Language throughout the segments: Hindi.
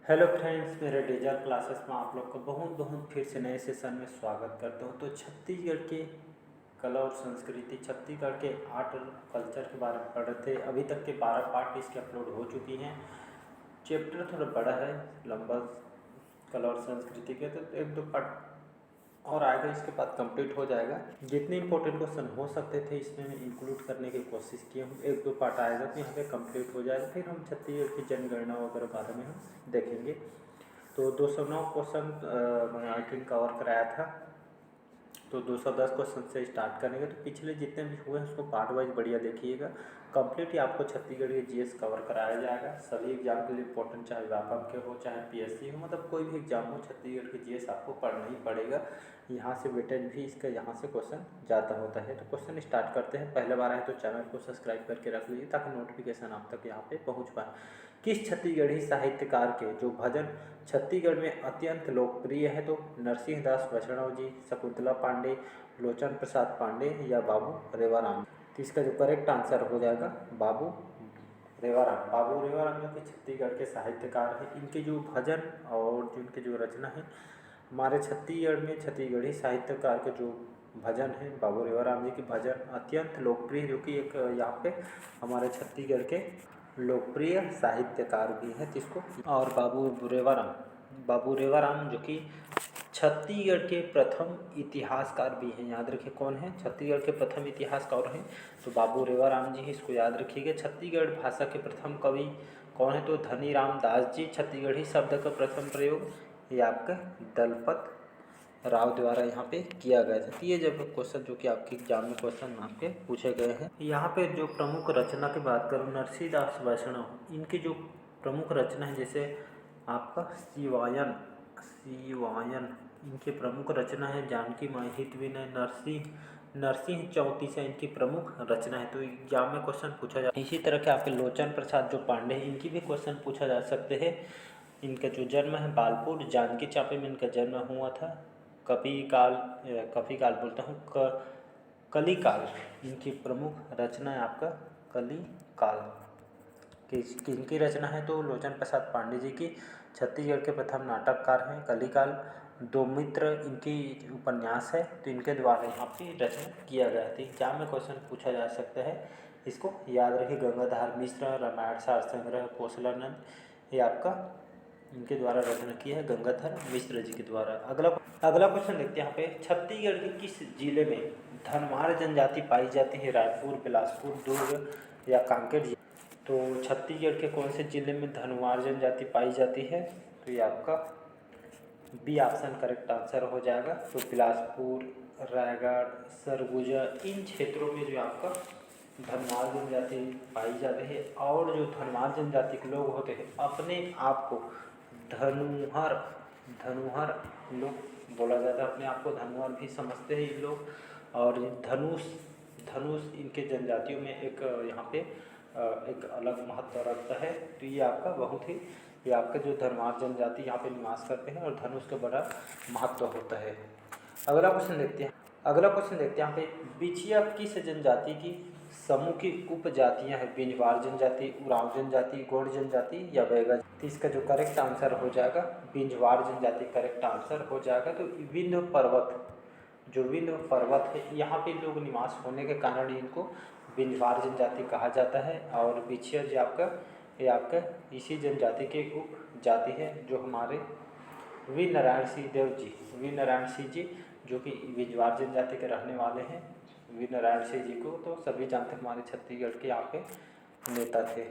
हेलो फ्रेंड्स, मेरे डेजर क्लासेस में आप लोग को बहुत बहुत फिर से नए सेशन में स्वागत करता हूँ। तो छत्तीसगढ़ के कला और संस्कृति, छत्तीसगढ़ के आर्ट और कल्चर के बारे में पढ़ रहे थे। अभी तक के 12 पार्ट इसके अपलोड हो चुकी हैं। चैप्टर थोड़ा बड़ा है, लंबा, कला और संस्कृति के, तो एक दो पार्ट और आएगा, इसके बाद कंप्लीट हो जाएगा। जितने इंपॉर्टेंट क्वेश्चन हो सकते थे इसमें मैं इंक्लूड करने की कोशिश की हूँ। एक दो पार्ट आएगा तो यहाँ पे कंप्लीट हो जाएगा, फिर हम छत्तीसगढ़ की जनगणना वगैरह बारे में हम देखेंगे। तो 209 क्वेश्चन मैंने आई थिंक कवर कराया था, तो 210 क्वेश्चन से स्टार्ट करेंगे। तो पिछले जितने भी हुए हैं उसको पार्ट वाइज बढ़िया देखिएगा। कंप्लीट ही आपको छत्तीसगढ़ के जीएस कवर कराया जाएगा। सभी एग्जाम के लिए इंपॉर्टेंट, चाहे व्यापक के हो चाहे पीएससी हो, मतलब कोई भी एग्जाम हो, छत्तीसगढ़ के जीएस आपको पढ़ना ही पड़ेगा। यहाँ से वेटेज भी इसका यहाँ से क्वेश्चन ज़्यादा होता है। तो क्वेश्चन स्टार्ट करते हैं। पहले बार आए तो चैनल को सब्सक्राइब करके रख लीजिए ताकि नोटिफिकेशन आप तक यहाँ पे पहुँच पाए। किस छत्तीसगढ़ी साहित्यकार के जो भजन छत्तीसगढ़ में अत्यंत लोकप्रिय है? तो नरसिंह दास वैष्णव जी, शकुंतला पांडे, लोचन प्रसाद पांडे या बाबू रेवाराम। तो इसका जो करेक्ट आंसर हो जाएगा बाबू रेवाराम। बाबू रेवाराम जो कि छत्तीसगढ़ के साहित्यकार हैं। इनके जो भजन और जो इनके जो रचना है हमारे छत्तीसगढ़ में, छत्तीसगढ़ी साहित्यकार के जो भजन है बाबू रेवाराम जी के भजन अत्यंत लोकप्रिय, जो कि एक यहाँ पे हमारे छत्तीसगढ़ के लोकप्रिय साहित्यकार भी हैं। जिसको और बाबू रेवाराम जो कि छत्तीसगढ़ के प्रथम इतिहासकार भी हैं। याद रखिए कौन है छत्तीसगढ़ के प्रथम इतिहासकार हैं, तो बाबू रेवाराम जी, इसको याद रखिएगा। छत्तीसगढ़ भाषा के प्रथम कवि कौन है? तो धनीराम दास जी। छत्तीसगढ़ी शब्द का प्रथम प्रयोग ये आपका दलपत राव द्वारा यहाँ पे किया गया था। तो ये जब क्वेश्चन जो कि आपके एग्जाम में क्वेश्चन आपके पूछे गए हैं। यहाँ पे जो प्रमुख रचना की बात करूँ, नरसिंह दास वैष्णव, इनकी जो प्रमुख रचना है, जैसे आपका शिवायन, इनकी प्रमुख रचना है। जानकी माई हित विनय, नरसिंह चौतीसा इनकी प्रमुख रचना है। तो एग्जाम में क्वेश्चन पूछा जा। इसी तरह के आपके लोचन प्रसाद जो पांडे हैं, इनकी भी क्वेश्चन पूछा जा सकते हैं। इनका जो जन्म है बालपुर जानकी चांपे में इनका जन्म हुआ था। कभी काल बोलता हूँ, कलिकाल इनकी प्रमुख रचना है आपका कलिकाल। किनकी रचना है? तो लोचन प्रसाद पांडे जी की। छत्तीसगढ़ के प्रथम नाटककार हैं कलिकाल। दौमित्र इनकी उपन्यास है, तो इनके द्वारा यहाँ पे रचना किया गया था। एग्जाम में क्वेश्चन पूछा जा सकता है, इसको याद रखिए। गंगाधर मिश्र, रामायण सार संग्रह, कौशलानंद, ये आपका इनके द्वारा रचना किया है गंगाधर मिश्र जी के द्वारा। अगला क्वेश्चन देखते हैं यहाँ पे। छत्तीसगढ़ के किस जिले में धनवार जनजाति पाई जाती है? रायपुर, बिलासपुर, दुर्ग या कांकेर? तो छत्तीसगढ़ के कौन से जिले में धनवार जनजाति पाई जाती है? तो ये आपका बी ऑप्शन करेक्ट आंसर हो जाएगा। तो बिलासपुर, रायगढ़, सरगुजा, इन क्षेत्रों में जो आपका धनवार जनजाति पाई जाती है। और जो धनवार जनजाति के लोग होते हैं अपने आप को धनुहर धनुहर लोग बोला जाता है, अपने आप को धनुहर भी समझते हैं ये लोग। और धनुष इनके जनजातियों में एक यहाँ पे एक अलग महत्व रखता है। तो ये आपका बहुत ही, ये आपके जो धनवार जनजाति यहाँ पे निवास करते हैं और धनुष का बड़ा महत्व होता है। अगला क्वेश्चन देखते हैं यहाँ पे। बिछिया किस जनजाति की समूह की उपजातियां हैं? बिंजवार जनजाति, उरांव जनजाति, गौड़ जनजाति या बैगा? तो इसका जो करेक्ट आंसर हो जाएगा बिंजवार जनजाति करेक्ट आंसर हो जाएगा। तो विंध्य पर्वत है, यहाँ पे लोग निवास होने के कारण इनको बिंजवार जनजाति कहा जाता है। और बिछिया जी ये आपका इसी जनजाति के उपजाति है, जो हमारे वी नारायण सिंह जी जो कि बिंजवार जनजाति के रहने वाले हैं। वी नारायण सिंह जी को तो सभी जानते हैं, हमारे छत्तीसगढ़ के यहाँ पे नेता थे।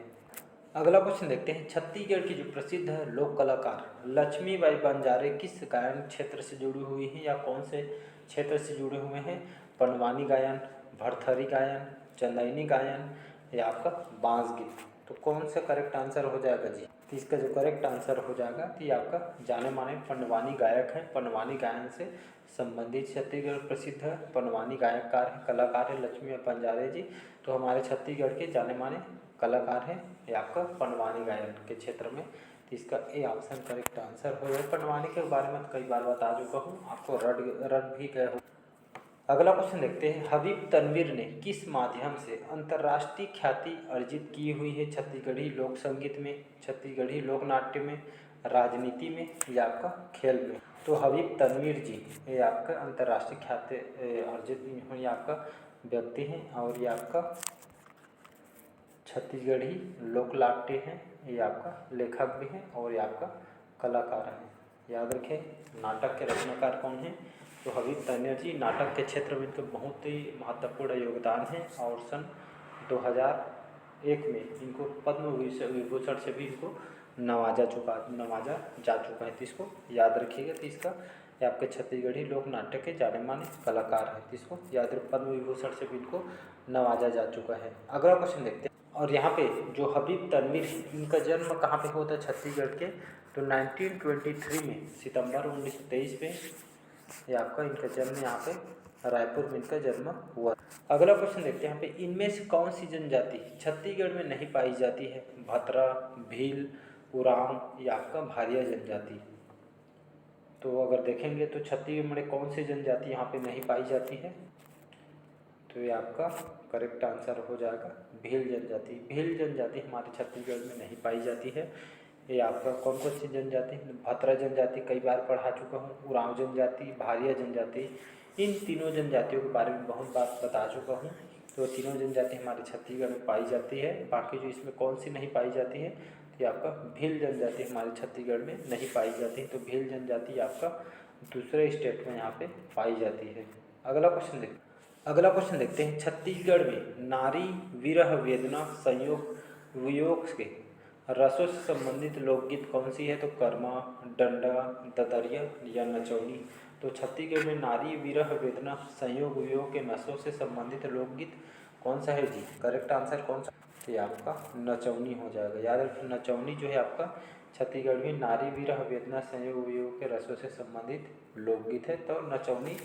अगला क्वेश्चन देखते हैं। छत्तीसगढ़ की जो प्रसिद्ध लोक कलाकार लक्ष्मीबाई बंजारे किस गायन क्षेत्र से जुड़ी हुई हैं या कौन से क्षेत्र से जुड़े हुए हैं? पंडवानी गायन, भरथरी गायन, चंदैनी गायन या आपका बांस गीत? तो कौन सा करेक्ट आंसर हो जाएगा जी? तो इसका जो करेक्ट आंसर हो जाएगा तो ये आपका जाने माने पंडवानी गायक है। पंडवानी गायन से संबंधित छत्तीसगढ़ प्रसिद्ध पंडवानी गायककार है, कलाकार है लक्ष्मी बंजारे जी। तो हमारे छत्तीसगढ़ के जाने माने कलाकार है ये आपका पंडवानी गायन के क्षेत्र में। तो इसका ए ऑप्शन करेक्ट आंसर हो जाए। पंडवानी के बारे में कई बार बता चुका हूँ, आपको रट भी गए हो। अगला क्वेश्चन देखते हैं, हबीब तनवीर ने किस माध्यम से अंतर्राष्ट्रीय ख्याति अर्जित की हुई है? छत्तीसगढ़ी लोक संगीत में, छत्तीसगढ़ी लोक नाट्य में, राजनीति में या आपका खेल में? तो हबीब तनवीर जी ये आपका अंतर्राष्ट्रीय ख्याति अर्जित हुई आपका व्यक्ति हैं और ये आपका छत्तीसगढ़ी लोक नाट्य हैं, ये आपका लेखक भी हैं और ये आपका कलाकार हैं। याद रखें, नाटक के रचनाकार कौन हैं? तो हबीब तनवीर जी। नाटक के क्षेत्र में इनका बहुत ही महत्वपूर्ण योगदान है और सन 2001 में इनको पद्म विभूषण से भी इनको नवाजा जा चुका है। तो इसको याद रखिएगा। तो इसका ये आपके छत्तीसगढ़ी लोक नाट्य के जाने माने कलाकार हैं। तो इसको याद रख, पद्म विभूषण से भी इनको नवाजा जा चुका है। अगला क्वेश्चन देखते हैं, और यहाँ पे जो हबीब तनवीर इनका जन्म कहाँ पे होता है? छत्तीसगढ़ के। तो 1923 में सितंबर 1923 में ये आपका इनका जन्म यहाँ पे रायपुर में इनका जन्म हुआ। अगला क्वेश्चन देखते हैं, यहाँ पे इनमें से कौन सी जनजाति छत्तीसगढ़ में नहीं पाई जाती है? भतरा, भील, उरांव या आपका भारिया जनजाति। तो अगर देखेंगे तो छत्तीसगढ़ में कौन सी जनजाति यहाँ पे नहीं पाई जाती है? तो ये आपका करेक्ट आंसर हो जाएगा भील जनजाति। भील जनजाति हमारे छत्तीसगढ़ में नहीं पाई जाती है। ये आपका कौन कौन सी जनजाति? भतरा जनजाति कई बार पढ़ा चुका हूँ, उरांव जनजाति, भारिया जनजाति, इन तीनों जनजातियों के बारे में बहुत बार बता चुका हूँ। तो तीनों जनजाति हमारे छत्तीसगढ़ में पाई जाती है। बाकी जो इसमें कौन सी नहीं पाई जाती है? तो आपका भील जनजाति हमारे छत्तीसगढ़ में नहीं पाई जाती है। तो भील जनजाति आपका दूसरे स्टेट में यहाँ पे पाई जाती है। अगला क्वेश्चन देखते हैं, छत्तीसगढ़ में नारी विरह वेदना संयोग वियोग के रसों से संबंधित लोकगीत कौन सी है? तो कर्मा, डंडा, ददरिया या नचौनी। तो छत्तीसगढ़ में नारी विरह वेदना संयोग वियोग के नशों से संबंधित लोकगीत कौन सा है जी? करेक्ट आंसर कौन सा? तो ये आपका नचौनी हो जाएगा। याद रखिए, नचौनी जो है आपका छत्तीसगढ़ में नारी विरह वेदना संयोग वियोग के रसों से संबंधित लोकगीत है। तो नचौनी,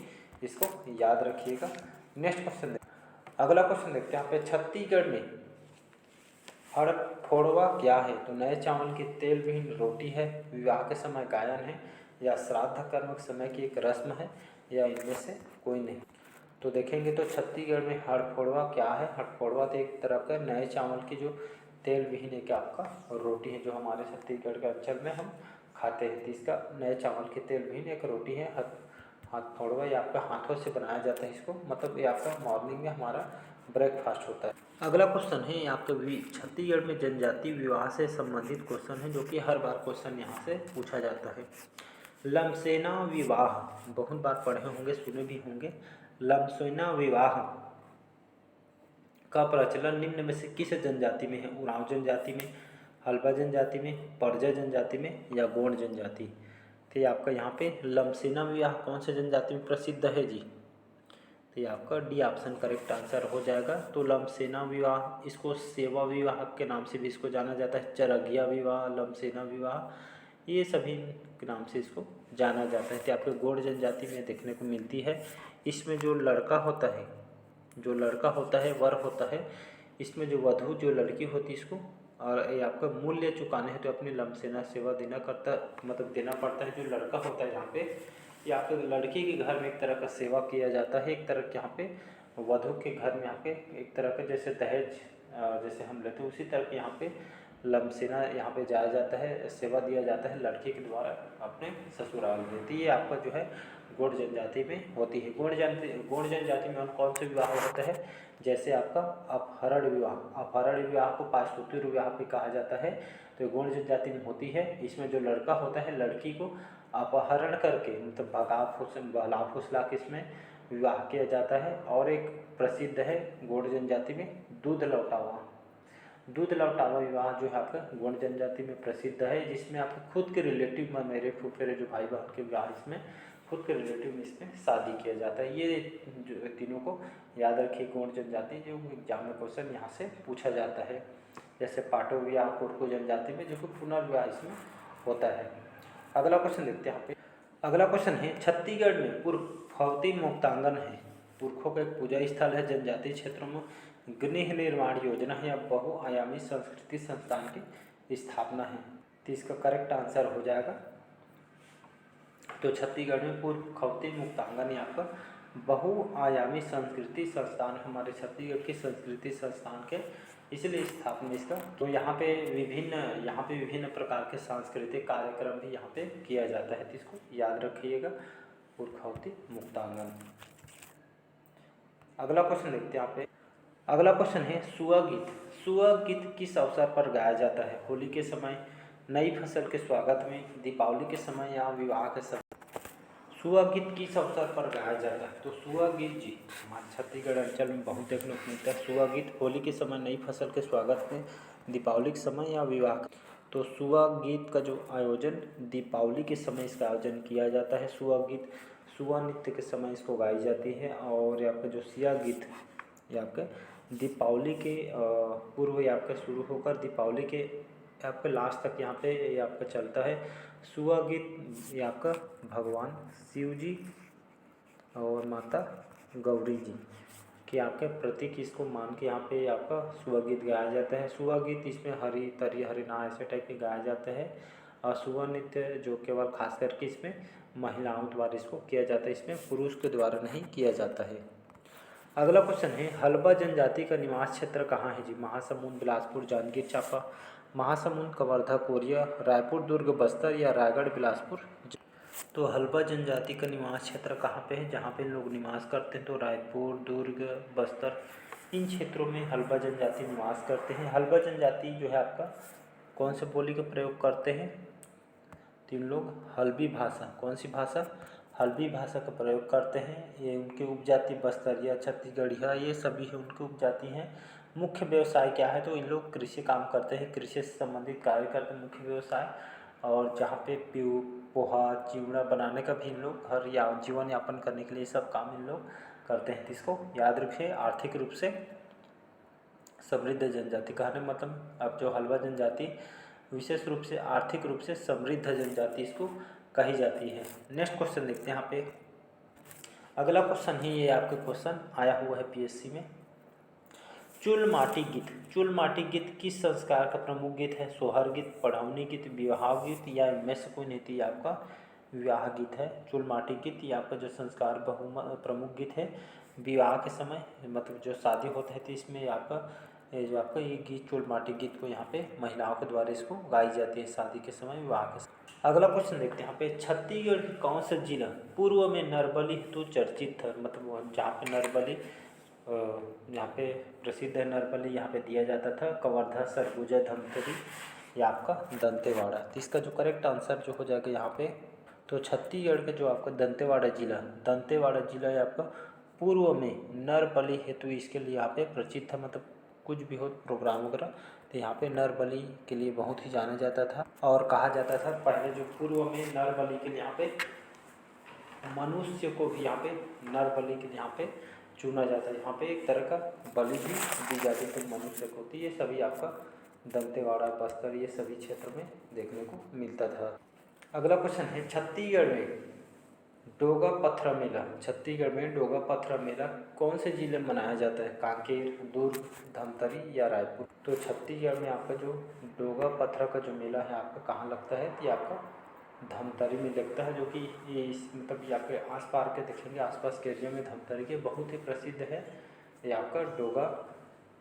इसको याद रखिएगा। नेक्स्ट क्वेश्चन अगला क्वेश्चन देखते हैं, यहाँ पे छत्तीसगढ़ में हड़फोड़वा क्या है? तो नए चावल की तेल विहीन रोटी है, विवाह के समय गायन है, या श्राद्ध कर्म के समय की एक रस्म है, या इनमें से कोई नहीं। तो देखेंगे तो छत्तीसगढ़ में हड़फोड़वा क्या है? हड़फोड़वा तो एक तरह का नए चावल की जो तेल विहीन है क्या आपका रोटी है, जो हमारे छत्तीसगढ़ के अंचल में हम खाते हैं। तो इसका नए चावल की तेल विहीन एक रोटी है। हथौड़वा ये आपका हाथों से बनाया जाता है इसको, मतलब ये आपका मॉर्निंग में हमारा ब्रेकफास्ट होता है। अगला क्वेश्चन है आपका छत्तीसगढ़ में जनजाति विवाह से संबंधित क्वेश्चन है, जो कि हर बार क्वेश्चन यहाँ से पूछा जाता है। लमसेना विवाह बहुत बार पढ़े होंगे, सुने भी होंगे। लमसेना विवाह का प्रचलन निम्न में से किस जनजाति में है? उरांव जनजाति में, हल्बा जनजाति में, परजा जनजाति में या गोंड जनजाति। तो ये आपका यहाँ पे लमसेना विवाह कौन से जनजाति में प्रसिद्ध है जी? तो ये आपका डी ऑप्शन करेक्ट आंसर हो जाएगा। तो लमसेना विवाह, इसको सेवा विवाह के नाम से भी इसको जाना जाता है। चरगिया विवाह, लमसेना विवाह, ये सभी के नाम से इसको जाना जाता है। तो आपके गोंड जनजाति में देखने को मिलती है। इसमें जो लड़का होता है वर होता है, इसमें जो वधू जो लड़की होती है इसको और ये आपका मूल्य चुकाने हैं तो अपनी लमसेना सेवा देना पड़ता है। जो लड़का होता है यहाँ पे ये आपके लड़की के घर में एक तरह का सेवा किया जाता है। एक तरह के यहाँ पे वधू के घर में यहाँ पे एक तरह का जैसे दहेज जैसे हम लेते हैं, उसी तरह के यहाँ पे लमसेना यहाँ पे जाया जाता है, सेवा दिया जाता है लड़के के द्वारा अपने ससुराल में। तो ये आपका जो है गोंड जनजाति में होती है। गोंड जनजाति में कौन से विवाह होता है? जैसे आपका अपहरण विवाह को पाशुत्र विवाह भी कहा जाता है। तो गोंड जनजाति में होती है। इसमें जो लड़का होता है लड़की को अपहरण करके मतलब बहला फुसला के इसमें विवाह किया जाता है। और एक प्रसिद्ध है गोंड जनजाति में दूध लौटावा विवाह जो है आपका गोंड जनजाति में प्रसिद्ध है, जिसमें आपके खुद के रिलेटिव में मेरे फुफेरे जो भाई बहन के विवाह इसमें खुद के रिलेटिव में इसमें शादी किया जाता है। ये जो तीनों को याद रखिए गोंड जनजाति, जो एग्जाम में क्वेश्चन यहाँ से पूछा जाता है। जैसे पाटो विवाह कोटको जनजाति में जो कि पुनर्विवाह इसमें होता है। अगला क्वेश्चन देखते हैं यहाँ पे। अगला क्वेश्चन है, छत्तीसगढ़ में पुरखौती मुक्तांगन है, पुरखों का एक पूजा स्थल है। जनजातीय क्षेत्रों में गृह निर्माण योजना है या बहुआयामी संस्कृति संस्थान की स्थापना है। तो इसका करेक्ट आंसर हो जाएगा। तो छत्तीसगढ़ में पुरखौती मुक्तांगन या आपका बहुआयामी संस्कृति संस्थान हमारे छत्तीसगढ़ के संस्कृति संस्थान के इसलिए स्थापना इसका। तो यहाँ पे विभिन्न प्रकार के सांस्कृतिक कार्यक्रम भी यहाँ पे किया जाता है, तो इसको याद रखिएगा। पुरखौती मुक्तांगन। अगला क्वेश्चन देखते हैं यहाँ पे। अगला क्वेश्चन है सुआ गीत। सुआ गीत किस अवसर पर गाया जाता है? होली के समय, नई फसल के स्वागत में, दीपावली के समय या विवाह के समय? सुआ गीत किस अवसर पर गाया जाता है? तो सुआ गीत जी हमारे छत्तीसगढ़ अंचल में बहुत देखने को मिलता है। सुआ गीत होली के समय, नई फसल के स्वागत में, दीपावली के समय या विवाह। तो सुआ गीत का जो आयोजन दीपावली के समय इसका आयोजन किया जाता है। सुआ गीत सुआ नृत्य के समय इसको गाई जाती है। और आपका जो सिया गीत ये आपका दीपावली के पूर्व ये आपका शुरू होकर दीपावली के आपका लास्ट तक यहाँ पे ये आपका चलता है। सुआ गीत ये आपका भगवान शिव जी और माता गौरी जी के आपके प्रतीक इसको मान के यहाँ पे आपका सुआ गीत गाया जाता है। सुआ गीत इसमें हरी तरी हरिना ऐसे टाइप के गाया जाता है। और सुआ नृत्य जो केवल खास करके इसमें महिलाओं द्वारा इसको किया जाता है, इसमें पुरुष के द्वारा नहीं किया जाता है। अगला क्वेश्चन है हल्बा जनजाति का निवास क्षेत्र कहाँ है जी? महासमुंद, बिलासपुर, जांजगीर चांपा, महासमुंद, कवर्धा, कोरिया, रायपुर, दुर्ग, बस्तर या रायगढ़, बिलासपुर? तो हल्बा जनजाति का निवास क्षेत्र कहाँ पे है? जहाँ पे लोग निवास करते हैं तो रायपुर, दुर्ग, बस्तर, इन क्षेत्रों में हल्बा जनजाति निवास करते हैं। हल्बा जनजाति जो है आपका कौन से बोली का प्रयोग करते हैं? तो इन लोग हल्बी भाषा, कौन सी भाषा? हल्बी भाषा का प्रयोग करते हैं। ये उनके उपजाति बस्तरिया, छत्तीसगढ़िया ये सभी है उनकी उपजाति हैं। मुख्य व्यवसाय क्या है? तो इन लोग कृषि काम करते हैं, कृषि से संबंधित कार्य करते हैं मुख्य व्यवसाय। और जहाँ पे पोहा, चिवड़ा बनाने का भी इन लोग घर या जीवन यापन करने के लिए सब काम इन लोग करते हैं। इसको याद रखिए। आर्थिक रूप से समृद्ध जनजाति कहने मतलब अब जो हल्बा जनजाति विशेष रूप से आर्थिक रूप से समृद्ध जनजाति इसको कही जाती है। नेक्स्ट क्वेश्चन देखते हैं यहाँ पे। अगला क्वेश्चन ही ये आपके क्वेश्चन आया हुआ है पीएससी में। चुल माटी गीत। चुल माटी गीत किस संस्कार का प्रमुख गीत है? सोहर गीत, पढ़ौनी गीत, विवाह गीत या इनमें से कोई नहीं? थी आपका विवाह गीत है। चुल माटी गीत ये आपका जो संस्कार प्रमुख गीत है विवाह के समय, मतलब जो शादी होता है तो इसमें आपका जो आपका ये गीत चुल माटी गीत को यहाँ पे महिलाओं के द्वारा इसको गाई जाती है शादी के समय, विवाह के समय। अगला क्वेश्चन देखते हैं यहाँ पे। छत्तीसगढ़ के कौन सा जिला पूर्व में नरबली हेतु चर्चित था? मतलब जहाँ पे नरबली यहाँ पे प्रसिद्ध है, नरबली यहाँ पे दिया जाता था। कवर्धा, सरगुजा, धमतरी या आपका दंतेवाड़ा। तो इसका जो करेक्ट आंसर जो हो जाएगा यहाँ पे, तो छत्तीसगढ़ का जो आपका दंतेवाड़ा जिला है आपका पूर्व में नरबली हेतु इसके लिए यहाँ पे प्रसिद्ध था। मतलब कुछ भी हो प्रोग्राम वगैरह तो यहाँ पे नरबली के लिए बहुत ही जाना जाता था। और कहा जाता था पहले जो पूर्व में नरबली के लिए यहाँ पे मनुष्य को भी यहाँ पे नरबली के लिए यहाँ पे चुना जाता है। यहाँ पे एक तरह का बलि भी दी जाती थी मनुष्य को। तो ये सभी आपका दंतेवाड़ा, बस्तर ये सभी क्षेत्र में देखने को मिलता था। अगला क्वेश्चन है छत्तीसगढ़ में डोगा पथरा मेला। छत्तीसगढ़ में डोगा पथरा मेला कौन से जिले में मनाया जाता है? कांकेर, दुर्ग, धमतरी या रायपुर? तो छत्तीसगढ़ में आपका जो डोगा पथरा का जो मेला है आपका कहाँ लगता है? तो ये आपका धमतरी में लगता है, जो कि ये मतलब ये आपके आस पास के देखेंगे आसपास के एरिया में धमतरी के बहुत ही प्रसिद्ध है। ये आपका डोगा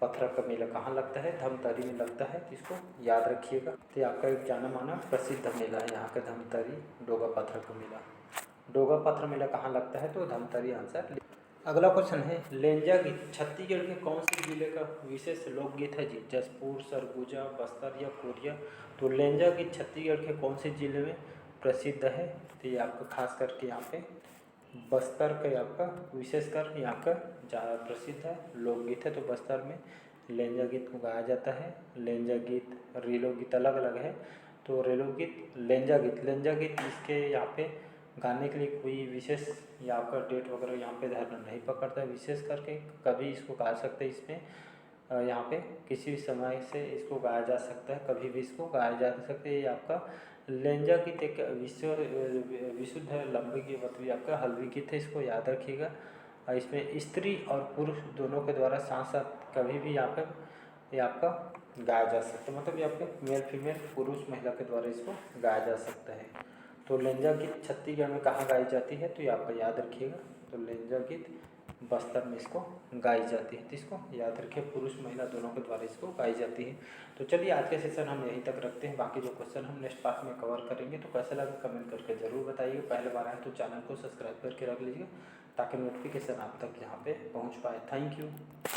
पथरा का मेला कहाँ लगता है? धमतरी में लगता है, इसको याद रखिएगा। तो आपका एक जाना माना प्रसिद्ध मेला है यहाँ का धमतरी डोगा पथरा का मेला। डोगा पथरा मेला कहाँ लगता है? तो धमतरी आंसर। अगला क्वेश्चन है लेंजा गीत छत्तीसगढ़ के कौन से जिले का विशेष लोकगीत है जी? जसपुर, सरगुजा, बस्तर या कोरिया? तो लेंजा गीत छत्तीसगढ़ के कौन से जिले में प्रसिद्ध है? तो ये आपका खास करके यहाँ पे बस्तर का आपका विशेषकर यहाँ का ज़्यादा प्रसिद्ध है लोकगीत है। तो बस्तर में लेंजा गीत को गाया जाता है। लेंजा गीत, रेलो गीत अलग अलग है। तो रेलो गीत, लेंजा गीत इसके यहाँ पे गाने के लिए कोई विशेष या आपका डेट वगैरह यहाँ पे धर्म नहीं पकड़ता है। विशेष करके कभी इसको गा सकते हैं, इसमें यहाँ पे किसी भी समय से इसको गाया जा सकता है, कभी भी इसको गाया जा सकता है। ये आपका लेंजा गीत एक विशुद्ध लंबी गीत मतलब आपका हल्बी गीत है, इसको याद रखिएगा। इसमें स्त्री और पुरुष दोनों के द्वारा साथ साथ कभी भी यहाँ पर ये आपका गाया जा सकता है। मतलब ये आपके मेल फीमेल पुरुष महिला के द्वारा इसको गाया जा सकता है। तो लेंजा गीत छत्तीसगढ़ में कहाँ गाई जाती है? तो ये आपका याद रखिएगा तो लेंजा गीत बस्तर में इसको गाई जाती है। तो इसको याद रखें, पुरुष महिला दोनों के द्वारा इसको गाई जाती है। तो चलिए आज के सेशन हम यहीं तक रखते हैं, बाकी जो क्वेश्चन हम नेक्स्ट पार्ट में कवर करेंगे। तो कैसा लगा कमेंट करके ज़रूर बताइए। पहले बार आए तो चैनल को सब्सक्राइब करके रख लीजिए ताकि नोटिफिकेशन आप तक यहाँ पे पहुँच पाए। Thank you.